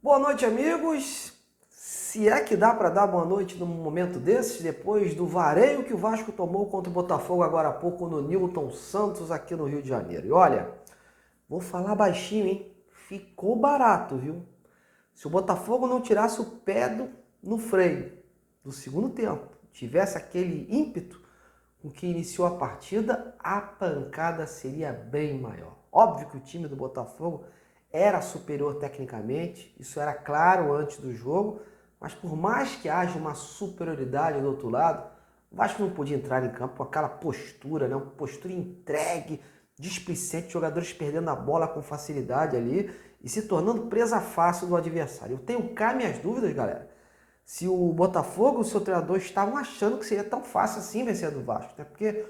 Boa noite, amigos. Se é que dá para dar boa noite num momento desses, depois do vareio que o Vasco tomou contra o Botafogo agora há pouco no Newton Santos aqui no Rio de Janeiro. E olha, vou falar baixinho, hein? Ficou barato, viu? Se o Botafogo não tirasse o pé no freio do segundo tempo, tivesse aquele ímpeto com que iniciou a partida, a pancada seria bem maior. Óbvio que o time do Botafogo era superior tecnicamente, isso era claro antes do jogo, mas por mais que haja uma superioridade do outro lado, o Vasco não podia entrar em campo com aquela postura, né? Uma postura entregue, displicente, jogadores perdendo a bola com facilidade ali e se tornando presa fácil do adversário. Eu tenho cá minhas dúvidas, galera, se o Botafogo e o seu treinador estavam achando que seria tão fácil assim vencer do Vasco, né? Porque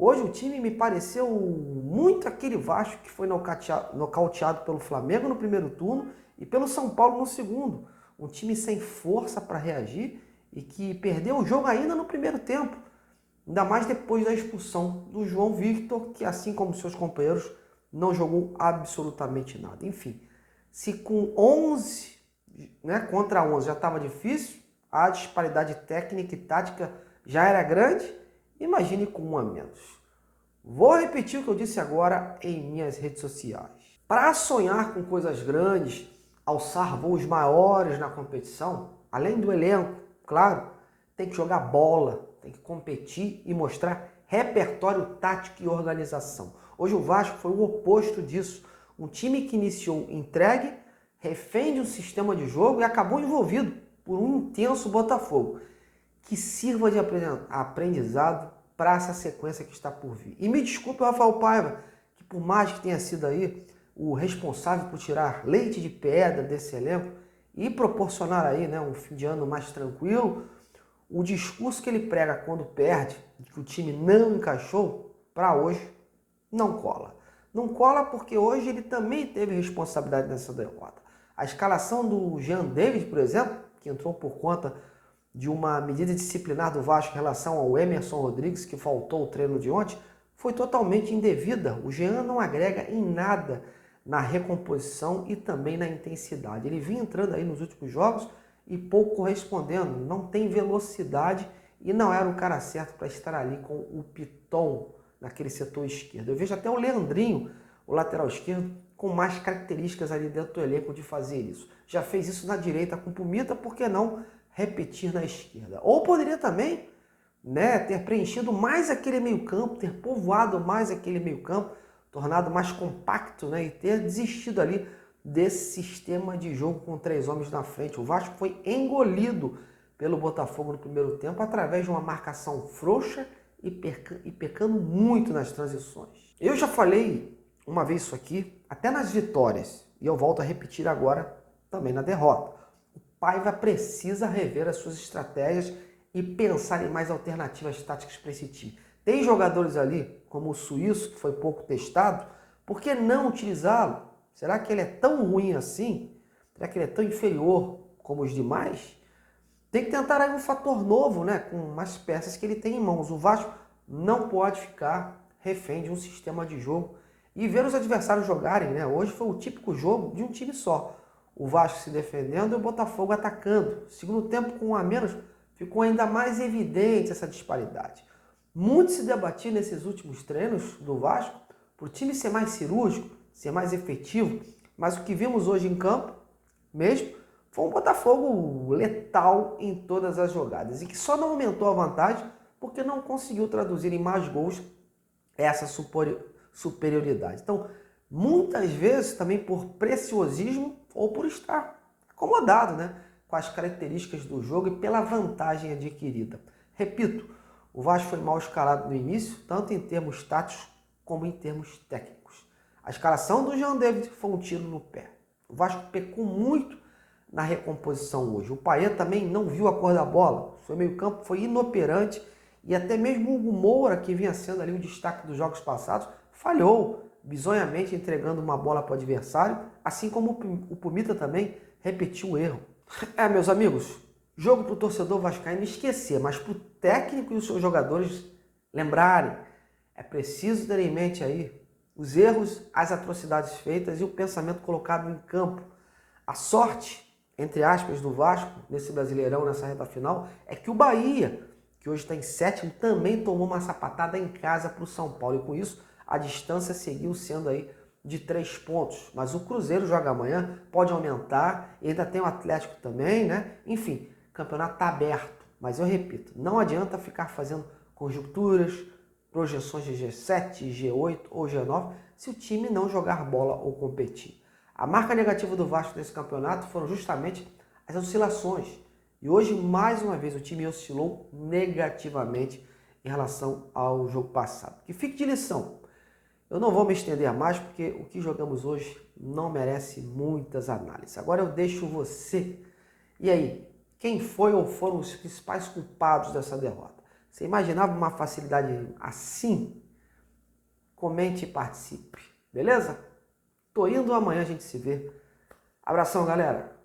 hoje o time me pareceu muito aquele Vasco que foi nocauteado pelo Flamengo no primeiro turno e pelo São Paulo no segundo. Um time sem força para reagir e que perdeu o jogo ainda no primeiro tempo. Ainda mais depois da expulsão do João Victor, que assim como seus companheiros não jogou absolutamente nada. Enfim, se com 11, né, contra 11 já estava difícil, a disparidade técnica e tática já era grande, imagine com um a menos. Vou repetir o que eu disse agora em minhas redes sociais. Para sonhar com coisas grandes, alçar voos maiores na competição, além do elenco, claro, tem que jogar bola, tem que competir e mostrar repertório tático e organização. Hoje o Vasco foi o oposto disso. Um time que iniciou entregue, refém de um sistema de jogo e acabou envolvido por um intenso Botafogo, que sirva de aprendizado para essa sequência que está por vir. E me desculpe o Rafael Paiva, que por mais que tenha sido aí o responsável por tirar leite de pedra desse elenco e proporcionar aí, né, um fim de ano mais tranquilo, o discurso que ele prega quando perde, de que o time não encaixou, para hoje não cola. Não cola porque hoje ele também teve responsabilidade nessa derrota. A escalação do Jean David, por exemplo, que entrou por conta de uma medida disciplinar do Vasco em relação ao Emerson Rodrigues, que faltou o treino de ontem, foi totalmente indevida. O Jean não agrega em nada na recomposição e também na intensidade. Ele vinha entrando aí nos últimos jogos e pouco correspondendo, não tem velocidade e não era o cara certo para estar ali com o Piton naquele setor esquerdo. Eu vejo até o Leandrinho, o lateral esquerdo, com mais características ali dentro do elenco de fazer isso. Já fez isso na direita com o Pumita, por que não repetir na esquerda? Ou poderia também, né, ter preenchido mais aquele meio-campo, ter povoado mais aquele meio-campo, tornado mais compacto, né, e ter desistido ali desse sistema de jogo com 3 homens na frente. O Vasco foi engolido pelo Botafogo no primeiro tempo através de uma marcação frouxa e pecando muito nas transições. Eu já falei uma vez isso aqui, até nas vitórias, e eu volto a repetir agora também na derrota. O Paiva precisa rever as suas estratégias e pensar em mais alternativas táticas para esse time. Tem jogadores ali, como o suíço, que foi pouco testado, por que não utilizá-lo? Será que ele é tão ruim assim? Será que ele é tão inferior como os demais? Tem que tentar aí um fator novo, né, com umas peças que ele tem em mãos. O Vasco não pode ficar refém de um sistema de jogo e ver os adversários jogarem, né? Hoje foi o típico jogo de um time só. O Vasco se defendendo e o Botafogo atacando. Segundo tempo, com um a menos, ficou ainda mais evidente essa disparidade. Muito se debatia nesses últimos treinos do Vasco para o time ser mais cirúrgico, ser mais efetivo, mas o que vimos hoje em campo mesmo foi um Botafogo letal em todas as jogadas e que só não aumentou a vantagem porque não conseguiu traduzir em mais gols essa superioridade. Então, muitas vezes também por preciosismo ou por estar acomodado, né, com as características do jogo e pela vantagem adquirida. Repito, o Vasco foi mal escalado no início, tanto em termos táticos como em termos técnicos. A escalação do Jean David foi um tiro no pé. O Vasco pecou muito na recomposição hoje. O Payet também não viu a cor da bola. O seu meio-campo foi inoperante e até mesmo o Hugo Moura, que vinha sendo ali o destaque dos jogos passados, falhou bizonhamente entregando uma bola para o adversário, assim como o Pumita também repetiu o erro. Meus amigos, jogo para o torcedor vascaíno esquecer, mas para o técnico e os seus jogadores lembrarem. É preciso ter em mente aí os erros, as atrocidades feitas e o pensamento colocado em campo. A sorte entre aspas, do Vasco, nesse Brasileirão, nessa reta final, é que o Bahia, que hoje está em sétimo, também tomou uma sapatada em casa para o São Paulo. E com isso, a distância seguiu sendo aí de 3 pontos. Mas o Cruzeiro joga amanhã, pode aumentar, e ainda tem o Atlético também, né? Enfim, o campeonato está aberto. Mas eu repito, não adianta ficar fazendo conjunturas, projeções de G7, G8 ou G9, se o time não jogar bola ou competir. A marca negativa do Vasco nesse campeonato foram justamente as oscilações. E hoje, mais uma vez, o time oscilou negativamente em relação ao jogo passado. Que fique de lição. Eu não vou me estender mais, porque o que jogamos hoje não merece muitas análises. Agora eu deixo você. E aí, quem foi ou foram os principais culpados dessa derrota? Você imaginava uma facilidade assim? Comente e participe, beleza? Tô indo, amanhã a gente se vê. Abração, galera!